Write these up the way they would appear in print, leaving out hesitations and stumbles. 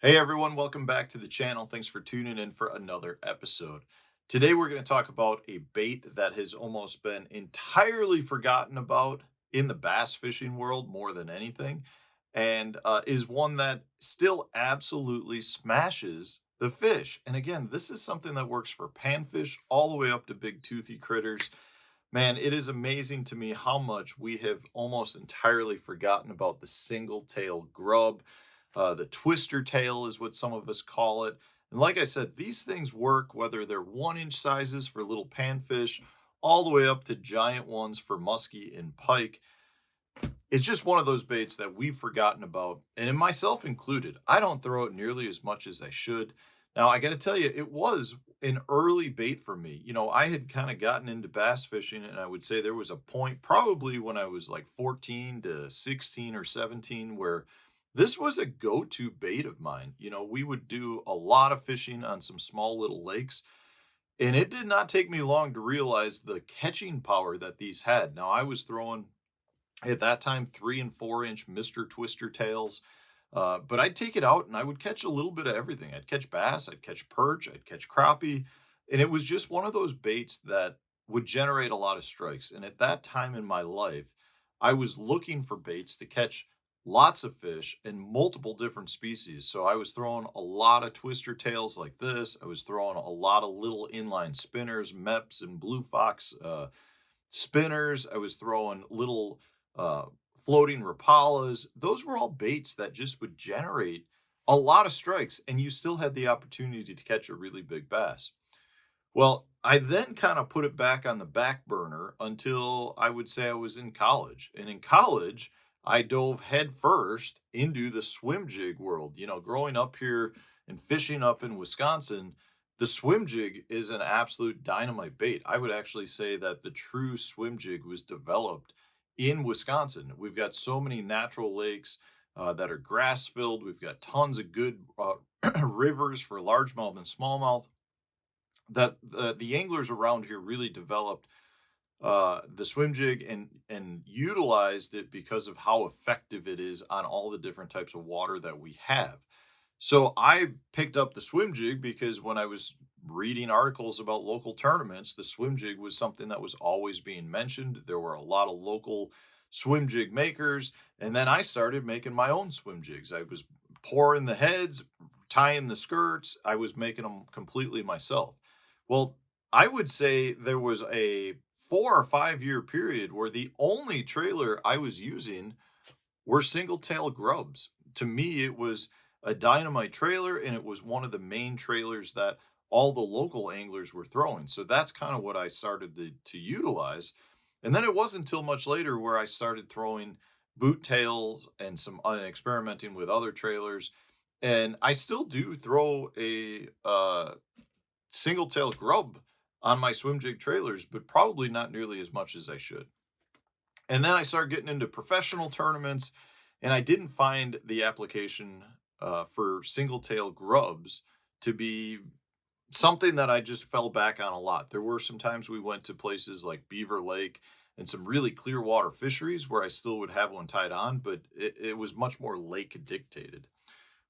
Hey everyone, welcome back to the channel. Thanks for tuning in for another episode. Today we're going to talk about a bait that has almost been entirely forgotten about in the bass fishing world more than anything, and is one that still absolutely smashes the fish. And again, this is something that works for panfish all the way up to big toothy critters. Man, it is amazing to me how much we have almost entirely forgotten about the single tail grub. The twister tail is what some of us call it. And like I said, these things work whether they're 1 inch sizes for little panfish, all the way up to giant ones for muskie and pike. It's just one of those baits that we've forgotten about, and in myself included. I don't throw it nearly as much as I should. Now, I got to tell you, it was an early bait for me. I had kind of gotten into bass fishing, and I would say there was a point, probably when I was like 14 to 16 or 17, where this was a go to bait of mine. We would do a lot of fishing on some small little lakes, and it did not take me long to realize the catching power that these had. Now, I was throwing at that time 3 and 4 inch Mr. Twister tails. But I'd take it out and I would catch a little bit of everything. I'd catch bass, I'd catch perch, I'd catch crappie. And it was just one of those baits that would generate a lot of strikes. And at that time in my life, I was looking for baits to catch lots of fish and multiple different species. So I was throwing a lot of twister tails like this. I was throwing a lot of little inline spinners, meps and blue fox spinners. I was throwing little uh, floating rapalas. Those were all baits that just would generate a lot of strikes, and you still had the opportunity to catch a really big bass. Well, I then kind of put it back on the back burner until I would say I was in college. And in college, I dove headfirst into the swim jig world. Growing up here and fishing up in Wisconsin, the swim jig is an absolute dynamite bait. I would actually say that the true swim jig was developed in Wisconsin. We've got so many natural lakes that are grass filled. We've got tons of good rivers for largemouth and smallmouth that the anglers around here really developed the swim jig and utilized it because of how effective it is on all the different types of water that we have. So I picked up the swim jig because when I was reading articles about local tournaments, the swim jig was something that was always being mentioned. There were a lot of local swim jig makers, and then I started making my own swim jigs. I was pouring the heads, tying the skirts. I was making them completely myself. Well, I would say there was a 4 or 5 year period where the only trailer I was using were single tail grubs. To me, it was a dynamite trailer, and it was one of the main trailers that all the local anglers were throwing. So that's kind of what I started to utilize. And then it wasn't until much later where I started throwing boot tails and some experimenting with other trailers. And I still do throw a single tail grub on my swim jig trailers, but probably not nearly as much as I should. And then I started getting into professional tournaments, and I didn't find the application for single tail grubs to be something that I just fell back on a lot. There were some times we went to places like Beaver Lake and some really clear water fisheries where I still would have one tied on, but it was much more lake dictated.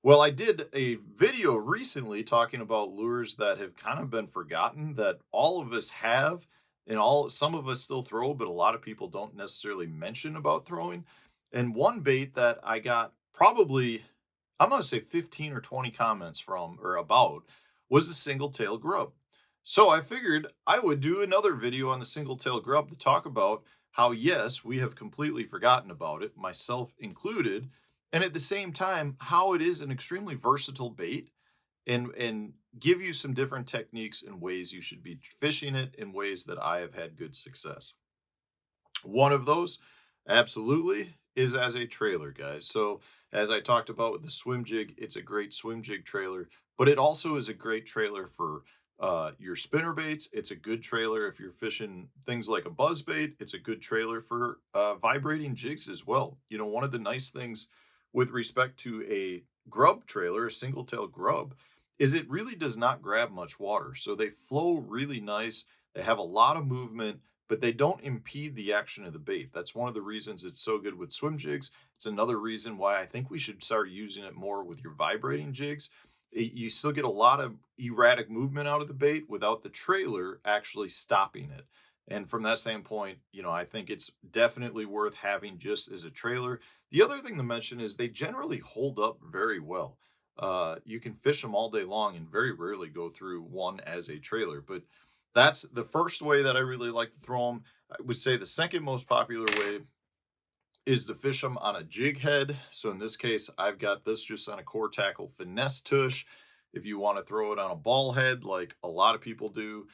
Well, I did a video recently talking about lures that have kind of been forgotten that all of us have and all some of us still throw, but a lot of people don't necessarily mention about throwing. And one bait that I got probably, I'm going to say 15 or 20 comments from or about was the single tail grub. So I figured I would do another video on the single tail grub to talk about how, yes, we have completely forgotten about it, myself included, and at the same time how it is an extremely versatile bait and give you some different techniques and ways you should be fishing it in ways that I have had good success. One of those absolutely is as a trailer, guys. So as I talked about with the swim jig, it's a great swim jig trailer, but it also is a great trailer for your spinner baits. It's a good trailer if you're fishing things like a buzz bait. It's a good trailer for vibrating jigs as well. One of the nice things with respect to a grub trailer, a single tail grub, is it really does not grab much water. So they flow really nice. They have a lot of movement, but they don't impede the action of the bait. That's one of the reasons it's so good with swim jigs. It's another reason why I think we should start using it more with your vibrating jigs. You still get a lot of erratic movement out of the bait without the trailer actually stopping it. And from that standpoint, I think it's definitely worth having just as a trailer. The other thing to mention is they generally hold up very well. You can fish them all day long and very rarely go through one as a trailer. But that's the first way that I really like to throw them. I would say the second most popular way is to fish them on a jig head. So in this case, I've got this just on a core tackle finesse tush. If you want to throw it on a ball head, like a lot of people do,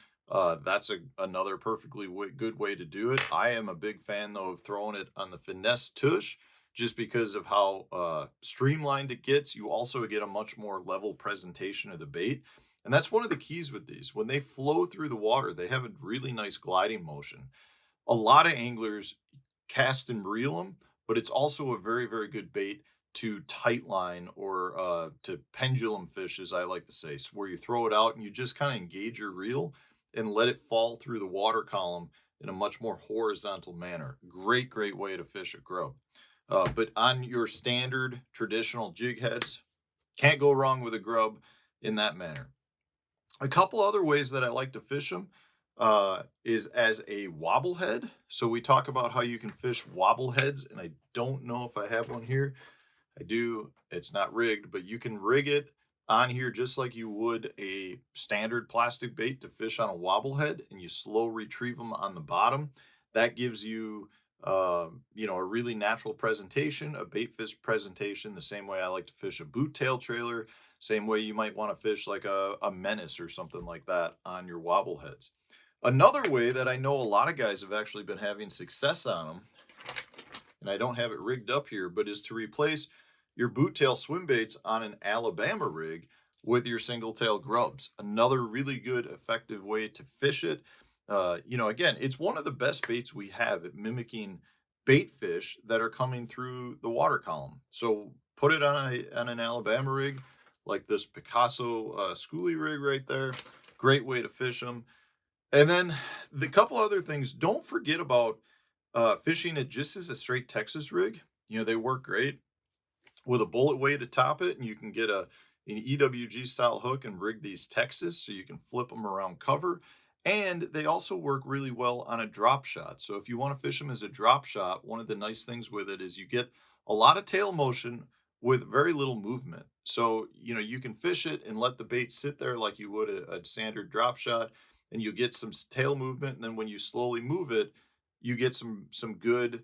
that's another perfectly good way to do it. I am a big fan though of throwing it on the finesse tush just because of how streamlined it gets. You also get a much more level presentation of the bait. And that's one of the keys with these. When they flow through the water, they have a really nice gliding motion. A lot of anglers cast and reel them, but it's also a very, very good bait to tight line or to pendulum fish, as I like to say, so where you throw it out and you just kind of engage your reel and let it fall through the water column in a much more horizontal manner. Great, great way to fish a grub. But on your standard traditional jig heads, can't go wrong with a grub in that manner. A couple other ways that I like to fish them is as a wobble head. So we talk about how you can fish wobble heads, and I don't know if I have one here. I do. It's not rigged, but you can rig it on here just like you would a standard plastic bait to fish on a wobble head, and you slow retrieve them on the bottom. That gives you, a really natural presentation, a bait fish presentation, the same way I like to fish a boot tail trailer, same way you might want to fish like a menace or something like that on your wobble heads. Another way that I know a lot of guys have actually been having success on them, and I don't have it rigged up here, but is to replace your boot tail swim baits on an Alabama rig with your single tail grubs. Another really good, effective way to fish it. Again, it's one of the best baits we have at mimicking bait fish that are coming through the water column. So put it on an Alabama rig, like this Picasso schoolie rig right there. Great way to fish them. And then the couple other things, don't forget about fishing it just as a straight Texas rig. They work great with a bullet weight atop it, and you can get an EWG style hook and rig these Texas so you can flip them around cover. And they also work really well on a drop shot. So if you want to fish them as a drop shot, one of the nice things with it is you get a lot of tail motion with very little movement. So, you can fish it and let the bait sit there like you would a standard drop shot, and you get some tail movement. And then when you slowly move it, you get some good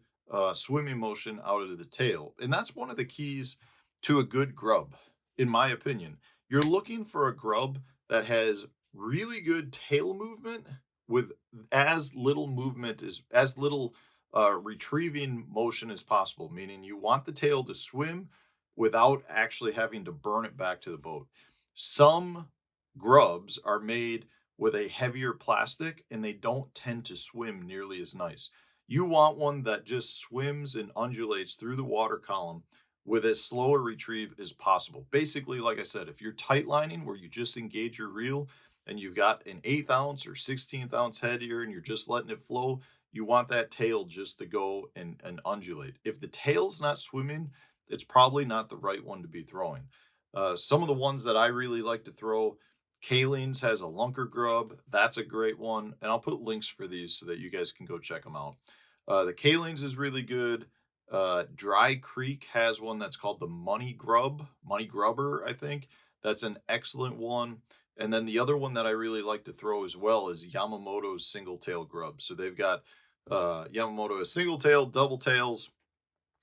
swimming motion out of the tail. And that's one of the keys to a good grub, in my opinion. You're looking for a grub that has really good tail movement with as little retrieving motion as possible, meaning you want the tail to swim without actually having to burn it back to the boat. Some grubs are made with a heavier plastic and they don't tend to swim nearly as nice. You want one that just swims and undulates through the water column with as slow a retrieve as possible. Basically, like I said, if you're tight lining where you just engage your reel and you've got an 1/8 ounce or 16th ounce head here and you're just letting it flow, you want that tail just to go and undulate. If the tail's not swimming, it's probably not the right one to be throwing. Some of the ones that I really like to throw, Kaleen's has a lunker grub. That's a great one. And I'll put links for these so that you guys can go check them out. The Kaleen's is really good. Dry Creek has one that's called the Money Grubber, I think. That's an excellent one. And then the other one that I really like to throw as well is Yamamoto's single tail grub. So they've got Yamamoto has single tail, double tails.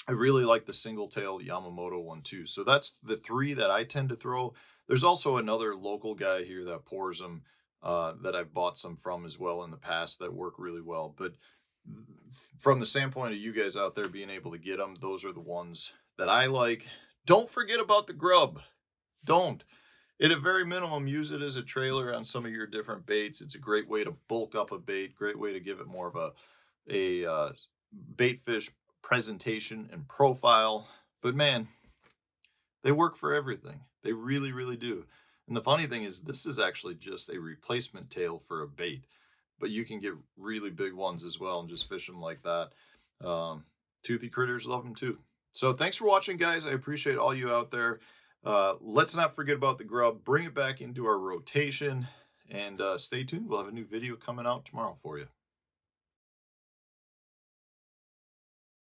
I really like the single tail Yamamoto one too. So that's the three that I tend to throw. There's also another local guy here that pours them that I've bought some from as well in the past that work really well. But from the standpoint of you guys out there being able to get them, those are the ones that I like. Don't forget about the grub. Don't. At a very minimum, use it as a trailer on some of your different baits. It's a great way to bulk up a bait, great way to give it more of a bait fish presentation and profile. But man, they work for everything. They really, really do. And the funny thing is, this is actually just a replacement tail for a bait. but you can get really big ones as well and just fish them like that. Toothy critters love them too. So thanks for watching, guys. I appreciate all you out there. Let's not forget about the grub. Bring it back into our rotation, and stay tuned. We'll have a new video coming out tomorrow for you.